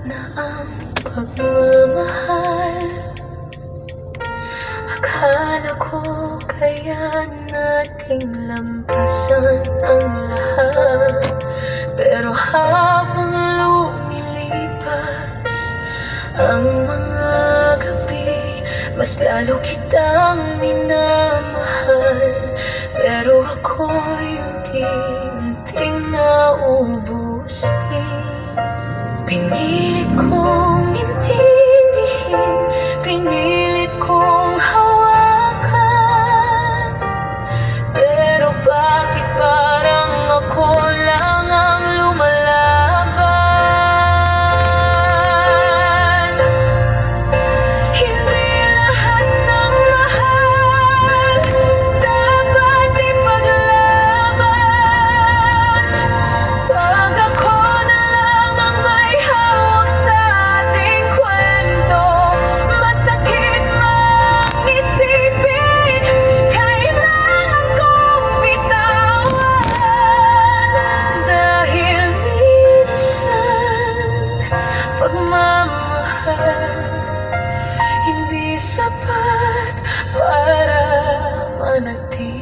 na ang pagmamahal. Akala ko kaya nating lampasan ang lahat, pero habang lumilipas ang mga gabi, mas lalo kitang minamahal. Pero ako'y unti-unting naubos din. Pinilit kong intindihin, pinilit kong hawakan, pero bakit parang ako lang ang lumalaban? Hindi lahat ng mahal dapat ipaglaban. Pag ako na lang ang may hawak sa ating kwento, masakit mang isipin, kailangan kong bitawan. Dahil minsan pagmamahal hindi sapat para manatili.